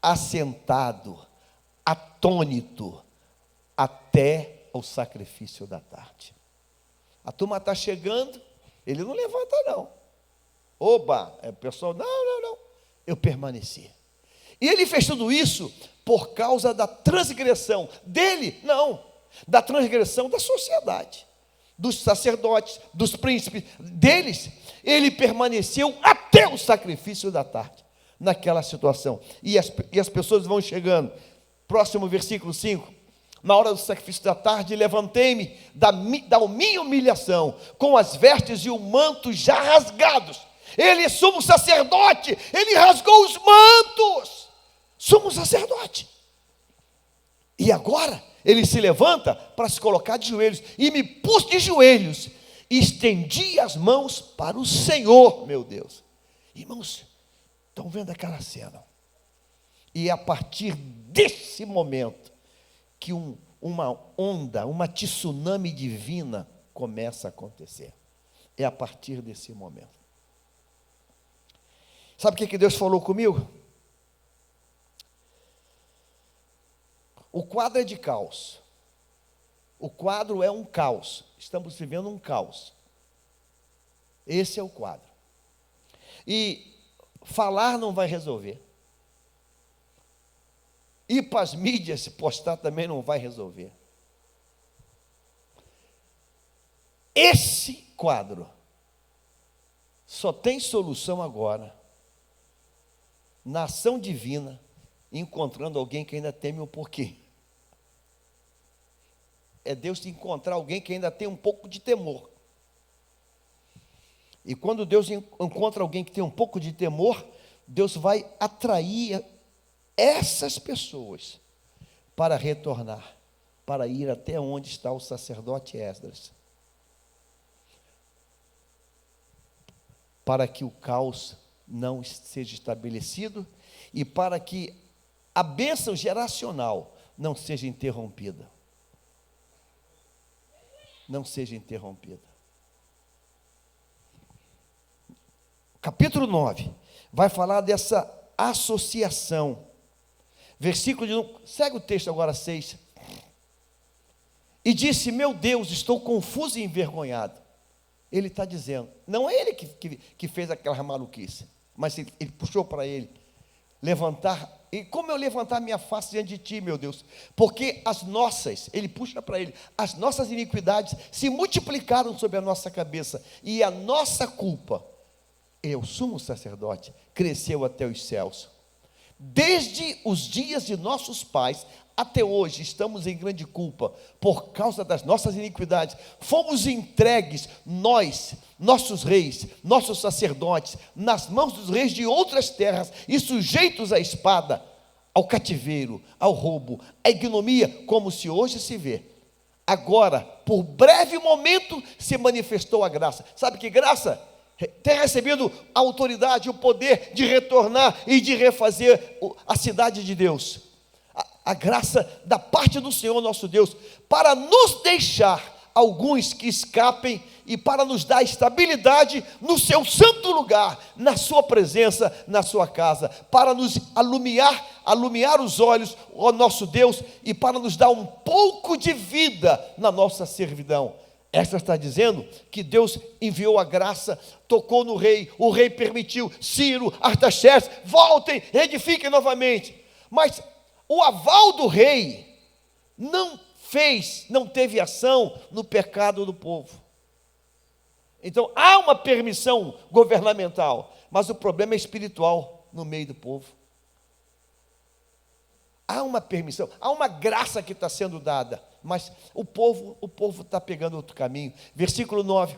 assentado, atônito, até o sacrifício da tarde. A turma está chegando, ele não levanta não. Oba, o pessoal, não. Eu permaneci. E ele fez tudo isso por causa da transgressão dele? Não, da transgressão da sociedade, dos sacerdotes, dos príncipes, deles. Ele permaneceu até o sacrifício da tarde, naquela situação. E as pessoas vão chegando. Próximo versículo 5. Na hora do sacrifício da tarde, levantei-me da minha humilhação, com as vestes e o manto já rasgados. Ele é sumo sacerdote, ele rasgou os mantos. Sumo sacerdote. E agora, ele se levanta para se colocar de joelhos. E me pus de joelhos. E estendi as mãos para o Senhor, meu Deus. Irmãos, estão vendo aquela cena? E é a partir desse momento que uma onda, uma tsunami divina começa a acontecer. É a partir desse momento. Sabe o que Deus falou comigo? O quadro é de caos. O quadro é um caos. Estamos vivendo um caos. Esse é o quadro. E falar não vai resolver. Ir para as mídias, postar também não vai resolver. Esse quadro só tem solução agora na ação divina, encontrando alguém que ainda teme o porquê. É Deus encontrar alguém que ainda tem um pouco de temor. E quando Deus encontra alguém que tem um pouco de temor, Deus vai atrair essas pessoas para retornar, para ir até onde está o sacerdote Esdras, para que o caos não seja estabelecido e para que a bênção geracional não seja interrompida. Não seja interrompida. Capítulo 9 vai falar dessa associação. Segue o texto agora, 6. E disse: meu Deus, estou confuso e envergonhado. Ele está dizendo, não é ele que fez aquela maluquice, mas ele puxou para ele, levantar, e como eu levantar minha face diante de ti, meu Deus, porque ele puxa para ele, as nossas iniquidades se multiplicaram sobre a nossa cabeça, e a nossa culpa, o sumo sacerdote, cresceu até os céus. Desde os dias de nossos pais até hoje estamos em grande culpa por causa das nossas iniquidades. Fomos entregues, nós, nossos reis, nossos sacerdotes, nas mãos dos reis de outras terras e sujeitos à espada, ao cativeiro, ao roubo, à ignomia, como se hoje se vê. Agora, por breve momento, se manifestou a graça. Sabe que graça? Ter recebido a autoridade, o poder de retornar e de refazer a cidade de Deus. A graça da parte do Senhor nosso Deus, para nos deixar alguns que escapem e para nos dar estabilidade no seu santo lugar, na sua presença, na sua casa, para nos alumiar os olhos, ó nosso Deus, e para nos dar um pouco de vida na nossa servidão. Esta está dizendo que Deus enviou a graça, tocou no rei, o rei permitiu, Ciro, Artaxerxes, voltem, edifiquem novamente. Mas o aval do rei não teve ação no pecado do povo. Então há uma permissão governamental, mas o problema é espiritual no meio do povo. Há uma permissão, há uma graça que está sendo dada, mas o povo está pegando outro caminho. Versículo 9: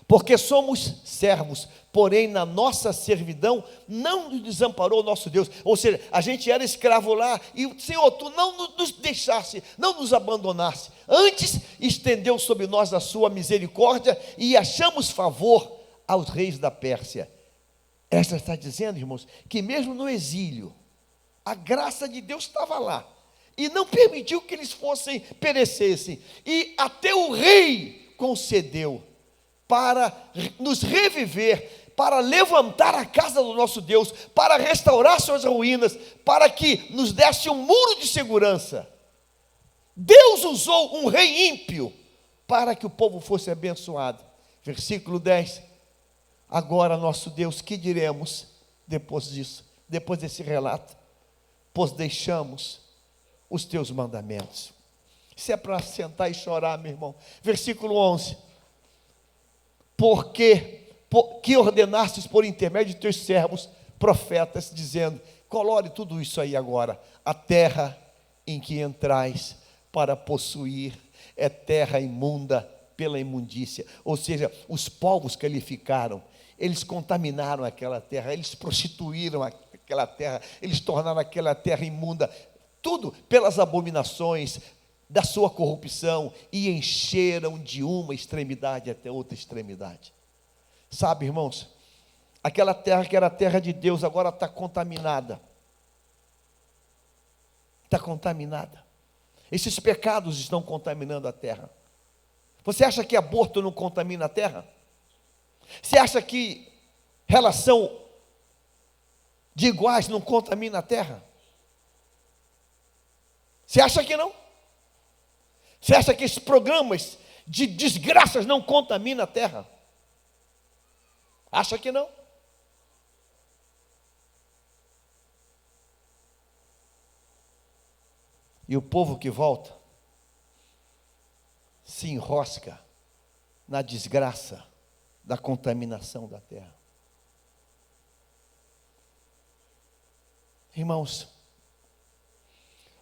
porque somos servos, porém na nossa servidão não nos desamparou o nosso Deus. Ou seja, a gente era escravo lá, e Senhor, Tu não nos deixasse, não nos abandonasse, antes estendeu sobre nós a Sua misericórdia, e achamos favor aos reis da Pérsia. Esta está dizendo, irmãos, que mesmo no exílio, a graça de Deus estava lá, e não permitiu que eles perecessem, e até o rei concedeu, para nos reviver, para levantar a casa do nosso Deus, para restaurar suas ruínas, para que nos desse um muro de segurança. Deus usou um rei ímpio para que o povo fosse abençoado. Versículo 10: agora, nosso Deus, que diremos depois disso, depois desse relato? Pois deixamos os teus mandamentos. Isso é para sentar e chorar, meu irmão. Versículo 11: porque que ordenastes por intermédio de teus servos, profetas, dizendo, colore tudo isso aí agora, a terra em que entrais para possuir é terra imunda pela imundícia. Ou seja, os povos qualificaram, eles contaminaram aquela terra, eles prostituíram aquela terra, eles tornaram aquela terra imunda, tudo pelas abominações da sua corrupção, e encheram de uma extremidade até outra extremidade. Sabe, irmãos, aquela terra que era a terra de Deus, agora está contaminada. Está contaminada. Esses pecados estão contaminando a terra. Você acha que aborto não contamina a terra? Você acha que relação de iguais não contamina a terra? Você acha que não? Você acha que esses programas de desgraças não contaminam a terra? Acha que não? E o povo que volta se enrosca na desgraça da contaminação da terra. Irmãos,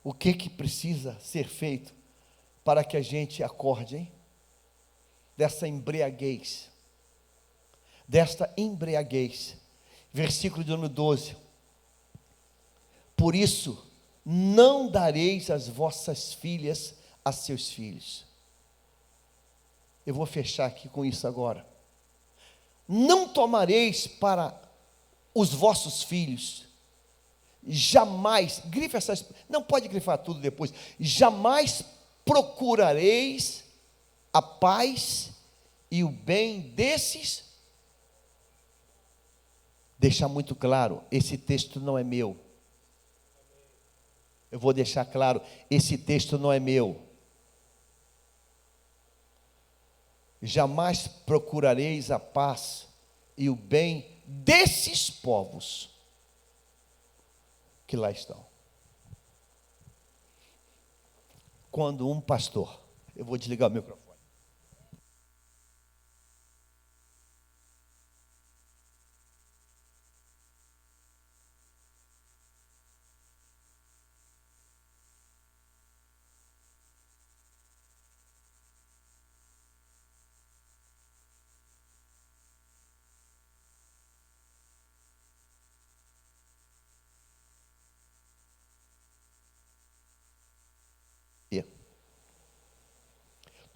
o que precisa ser feito para que a gente acorde, hein? Desta embriaguez. Versículo de número 12. Por isso, não dareis as vossas filhas a seus filhos. Eu vou fechar aqui com isso agora. Não tomareis para os vossos filhos, jamais, grife essas, não pode grifar tudo depois, jamais procurareis a paz e o bem desses. Deixar muito claro, esse texto não é meu. Eu vou deixar claro, esse texto não é meu. Jamais procurareis a paz e o bem desses povos que lá estão. Quando um pastor, eu vou desligar o microfone.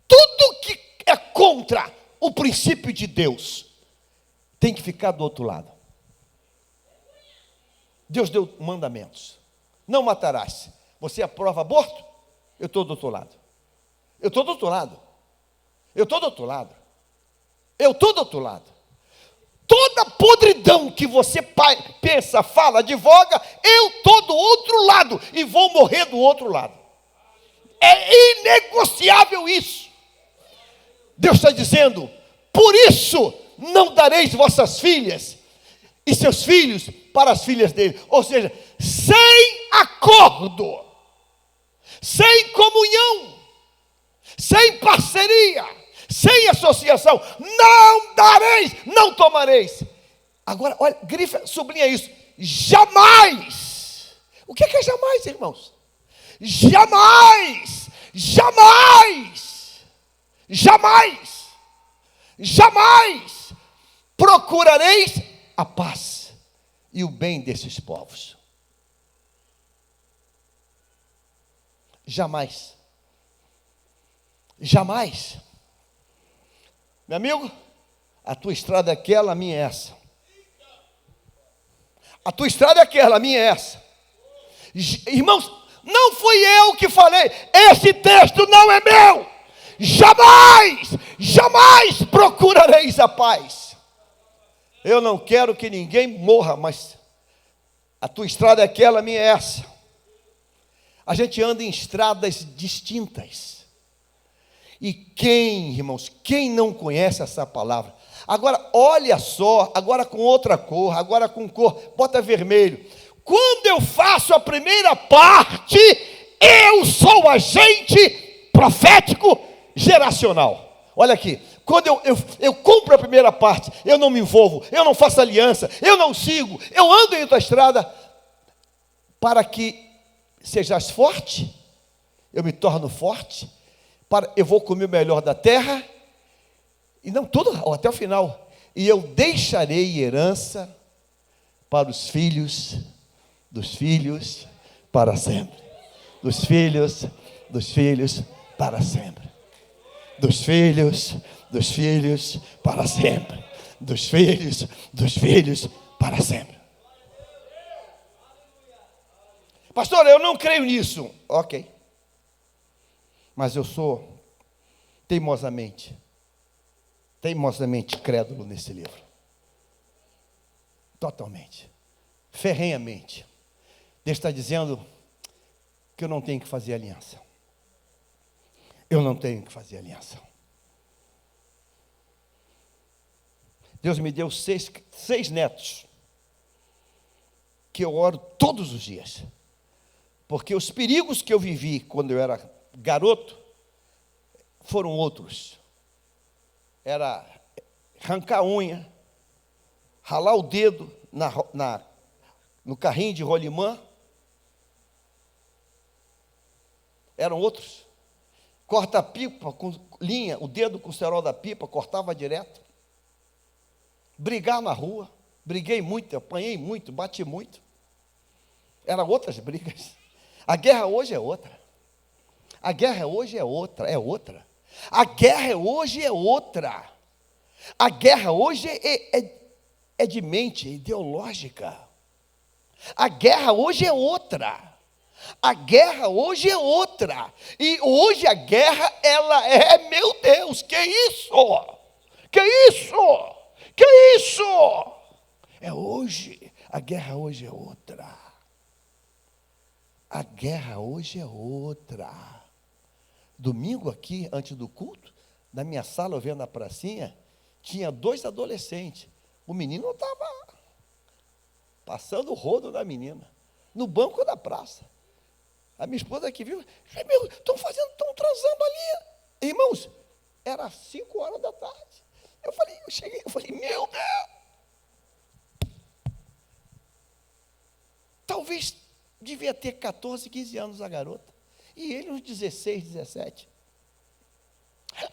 Tudo que é contra o princípio de Deus tem que ficar do outro lado. Deus deu mandamentos. Não matarás. Você aprova aborto? Eu estou do outro lado. Eu estou do outro lado. Eu estou do outro lado. Eu estou do outro lado. Toda podridão que você pensa, fala, advoga, eu estou do outro lado e vou morrer do outro lado. É inegociável isso. Deus está dizendo, por isso não dareis vossas filhas e seus filhos para as filhas dele. Ou seja, sem acordo, sem comunhão, sem parceria, sem associação, não dareis, não tomareis. Agora, olha, grifa, sublinha isso, jamais. O que é jamais, irmãos? Jamais, jamais. Jamais, jamais procurareis a paz e o bem desses povos. Jamais. Jamais. Meu amigo, a tua estrada é aquela, a minha é essa. A tua estrada é aquela, a minha é essa. Irmãos, não fui eu que falei, esse texto não é meu. Jamais, jamais procurareis a paz. Eu não quero que ninguém morra, mas a tua estrada é aquela, a minha é essa. A gente anda em estradas distintas. E irmãos, quem não conhece essa palavra? Agora, olha só, agora com outra cor, agora com cor, bota vermelho. Quando eu faço a primeira parte, eu sou agente profético geracional. Olha aqui, quando eu cumpro a primeira parte, eu não me envolvo, eu não faço aliança, eu não sigo, eu ando em tua estrada, para que sejas forte, eu me torno forte, eu vou comer o melhor da terra, e não tudo, até o final, e eu deixarei herança para os filhos dos filhos para sempre, dos filhos para sempre. Dos filhos para sempre. Dos filhos para sempre. Pastor, eu não creio nisso. Ok. Mas eu sou teimosamente crédulo nesse livro. Totalmente. ferrenhamente. Deus está dizendo que eu não tenho que fazer aliança. Eu não tenho que fazer aliança. Deus me deu seis netos, que eu oro todos os dias. Porque os perigos que eu vivi quando eu era garoto, foram outros. Era arrancar a unha, ralar o dedo no carrinho de rolimã. Eram outros. Corta a pipa com linha, o dedo com o cerol da pipa, cortava direto. Brigar na rua, briguei muito, apanhei muito, bati muito. Eram outras brigas. A guerra hoje é outra. A guerra hoje é outra, é outra. A guerra hoje é outra. A guerra hoje é de mente, é ideológica. A guerra hoje é outra. A guerra hoje é outra. E hoje a guerra, ela é, meu Deus, que isso? Que isso? Que isso? É hoje. A guerra hoje é outra. A guerra hoje é outra. Domingo aqui, antes do culto, na minha sala, eu vendo na pracinha, tinha 2 adolescentes. O menino estava passando o rodo da menina, no banco da praça. A minha esposa aqui viu, estão transando ali. Irmãos, era 5 horas da tarde. Eu falei, meu Deus. Talvez devia ter 14, 15 anos a garota. E ele uns 16, 17.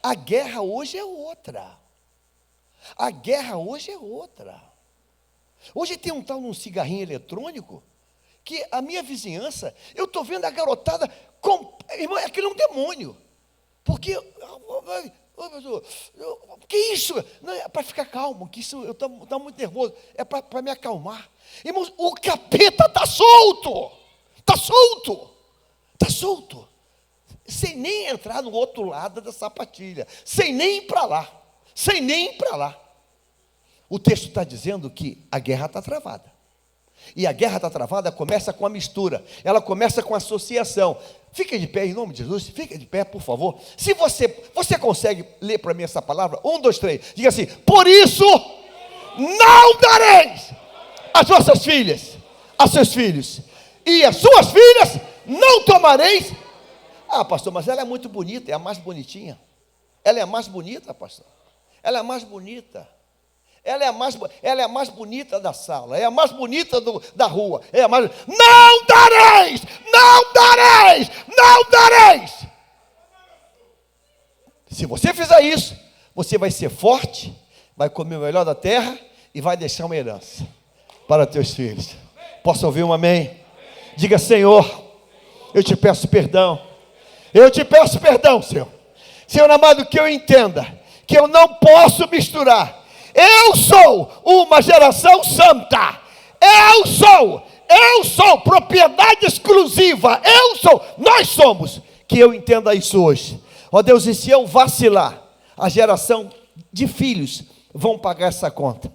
A guerra hoje é outra. A guerra hoje é outra. Hoje tem um tal de um cigarrinho eletrônico, que a minha vizinhança, eu estou vendo a garotada, irmão, aquilo é um demônio. Porque, que isso? Não, é para ficar calmo, que isso, eu estou muito nervoso, é para me acalmar. Irmãos, o capeta está solto, está solto, está solto, sem nem entrar no outro lado da sapatilha, sem nem ir para lá, sem nem ir para lá. O texto está dizendo que a guerra está travada. E a guerra está travada, começa com a mistura, ela começa com a associação. Fica de pé, em nome de Jesus, fica de pé, por favor. Se você consegue ler para mim essa palavra, 1, 2, 3, diga assim: por isso, não dareis as vossas filhas a seus filhos, e as suas filhas não tomareis. Ah, pastor, mas ela é muito bonita, é a mais bonitinha. Ela é a mais bonita, pastor. Ela é a mais bonita. Ela é a mais bonita da sala, é a mais bonita da rua, é a mais... Não dareis! Não dareis! Não dareis! Se você fizer isso, você vai ser forte, vai comer o melhor da terra e vai deixar uma herança para teus filhos. Posso ouvir um amém? Diga: Senhor, eu te peço perdão. Eu te peço perdão, Senhor. Senhor amado, que eu entenda que eu não posso misturar. Eu sou uma geração santa. Eu sou propriedade exclusiva. Nós somos. Que eu entenda isso hoje. Ó Deus, e se eu vacilar, a geração de filhos vão pagar essa conta.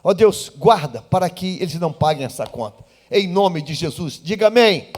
Ó Deus, guarda para que eles não paguem essa conta. Em nome de Jesus, diga amém.